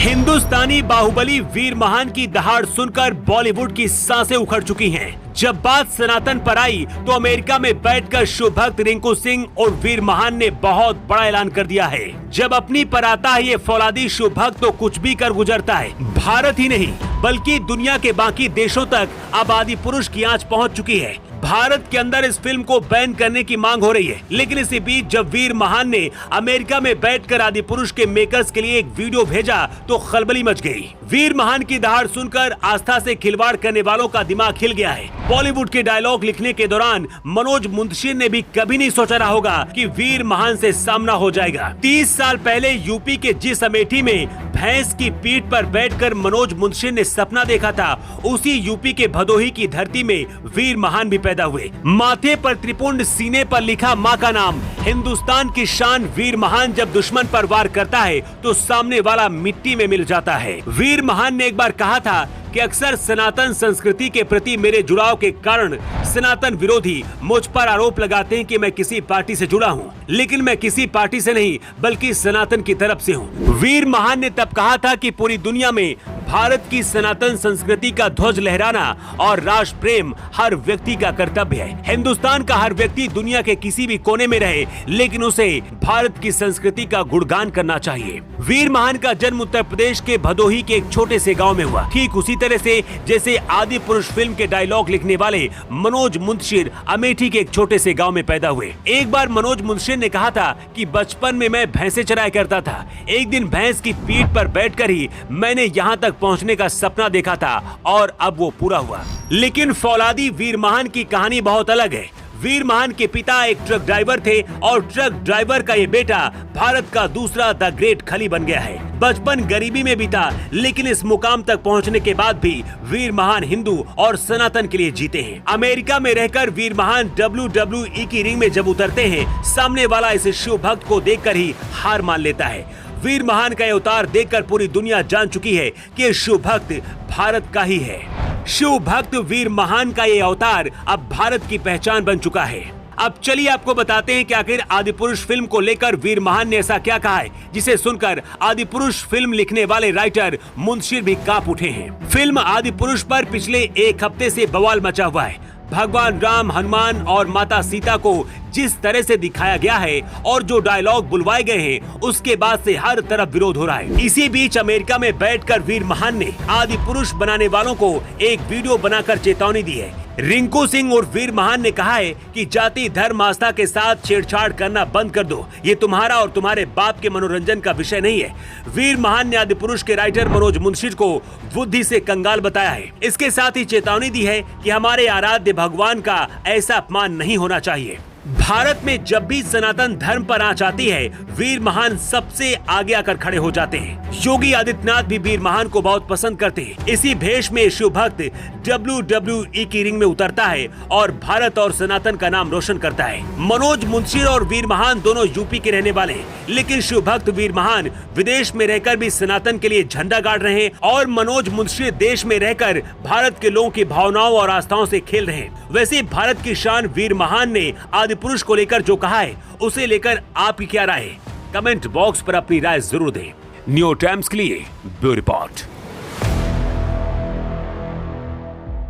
हिंदुस्तानी बाहुबली वीर महान की दहाड़ सुनकर बॉलीवुड की सांसें उखड़ चुकी हैं। जब बात सनातन पर आई तो अमेरिका में बैठकर शिव भक्त रिंकू सिंह और वीर महान ने बहुत बड़ा ऐलान कर दिया है। जब अपनी पर आता है ये फौलादी शिव भक्त तो कुछ भी कर गुजरता है। भारत ही नहीं बल्कि दुनिया के बाकी देशों तक अब आदि पुरुष की आंच पहुंच चुकी है। भारत के अंदर इस फिल्म को बैन करने की मांग हो रही है, लेकिन इसी बीच जब वीर महान ने अमेरिका में बैठकर आदि पुरुष के मेकर्स के लिए एक वीडियो भेजा तो खलबली मच गई। वीर महान की दहाड़ सुनकर आस्था से खिलवाड़ करने वालों का दिमाग हिल गया है। बॉलीवुड के डायलॉग लिखने के दौरान मनोज मुंतशिर ने भी कभी नहीं सोचा रहा होगा कि वीर महान से सामना हो जाएगा। 30 साल पहले यूपी के जिस अमेठी में भैंस की पीठ पर बैठकर मनोज मुंतशिर ने सपना देखा था, उसी यूपी के भदोही की धरती में वीर महान भी पैदा हुए। माथे पर त्रिपुंड, सीने पर लिखा माँ का नाम। हिंदुस्तान की शान वीर महान जब दुश्मन पर वार करता है तो सामने वाला मिट्टी में मिल जाता है। वीर महान ने एक बार कहा था कि अक्सर सनातन संस्कृति के प्रति मेरे जुड़ाव के कारण सनातन विरोधी मुझ पर आरोप लगाते हैं कि मैं किसी पार्टी से जुड़ा हूं, लेकिन मैं किसी पार्टी से नहीं बल्कि सनातन की तरफ से हूं। वीर महान ने तब कहा था कि पूरी दुनिया में भारत की सनातन संस्कृति का ध्वज लहराना और राष्ट्र प्रेम हर व्यक्ति का कर्तव्य है। हिंदुस्तान का हर व्यक्ति दुनिया के किसी भी कोने में रहे, लेकिन उसे भारत की संस्कृति का गुणगान करना चाहिए। वीर महान का जन्म उत्तर प्रदेश के भदोही के एक छोटे से गांव में हुआ, ठीक उसी तरह से जैसे आदि पुरुष फिल्म के डायलॉग लिखने वाले मनोज मुंतशिर अमेठी के एक छोटे से गांव में पैदा हुए। एक बार मनोज मुंतशिर ने कहा था कि बचपन में मैं भैंसे चराया करता था। एक दिन भैंस की पीठ पर बैठकर ही मैंने यहाँ तक पहुँचने का सपना देखा था और अब वो पूरा हुआ। लेकिन फौलादी वीर महान की कहानी बहुत अलग है। वीर महान के पिता एक ट्रक ड्राइवर थे और ट्रक ड्राइवर का ये बेटा भारत का दूसरा द ग्रेट खली बन गया है। बचपन गरीबी में बीता, लेकिन इस मुकाम तक पहुंचने के बाद भी वीर महान हिंदू और सनातन के लिए जीते हैं। अमेरिका में रहकर वीर महान WWE की रिंग में जब उतरते हैं, सामने वाला इस शिव भक्त को देखकर ही हार मान लेता है। वीर महान का अवतार देखकर पूरी दुनिया जान चुकी है कि शिव भक्त भारत का ही है। शिव भक्त वीर महान का ये अवतार अब भारत की पहचान बन चुका है। अब चलिए आपको बताते हैं कि आखिर आदि पुरुष फिल्म को लेकर वीर महान ने ऐसा क्या कहा है, जिसे सुनकर आदि पुरुष फिल्म लिखने वाले राइटर मुंतशिर भी कांप उठे हैं। फिल्म आदि पुरुष पर पिछले एक हफ्ते से बवाल मचा हुआ है। भगवान राम, हनुमान और माता सीता को जिस तरह से दिखाया गया है और जो डायलॉग बुलवाए गए हैं, उसके बाद से हर तरफ विरोध हो रहा है। इसी बीच अमेरिका में बैठकर वीर महान ने आदि पुरुष बनाने वालों को एक वीडियो बनाकर चेतावनी दी है। रिंकू सिंह और वीर महान ने कहा है कि जाति, धर्म, आस्था के साथ छेड़छाड़ करना बंद कर दो। ये तुम्हारा और तुम्हारे बाप के मनोरंजन का विषय नहीं है। वीर महान ने आदि पुरुष के राइटर मनोज मुंतशिर को बुद्धि से कंगाल बताया है। इसके साथ ही चेतावनी दी है कि हमारे आराध्य भगवान का ऐसा अपमान नहीं होना चाहिए। भारत में जब भी सनातन धर्म पर आंच आती है, वीर महान सबसे आगे आकर खड़े हो जाते हैं। योगी आदित्यनाथ भी वीर महान को बहुत पसंद करते हैं। इसी भेष में शिव भक्त WWE की रिंग में उतरता है और भारत और सनातन का नाम रोशन करता है। मनोज मुंतशिर और वीर महान दोनों यूपी के रहने वाले हैं, लेकिन शिव भक्त वीर महान विदेश में रहकर भी सनातन के लिए झंडा गाड़ रहे हैं और मनोज मुंतशिर देश में रहकर भारत के लोगों की भावनाओं और आस्थाओं से खेल रहे हैं। वैसे भारत की शान वीर महान ने आदि पुरुष को लेकर जो कहा है, उसे लेकर आपकी क्या राय है? कमेंट बॉक्स पर अपनी राय जरूर दें। न्यू टाइम्स के लिए ब्यूरो रिपोर्ट।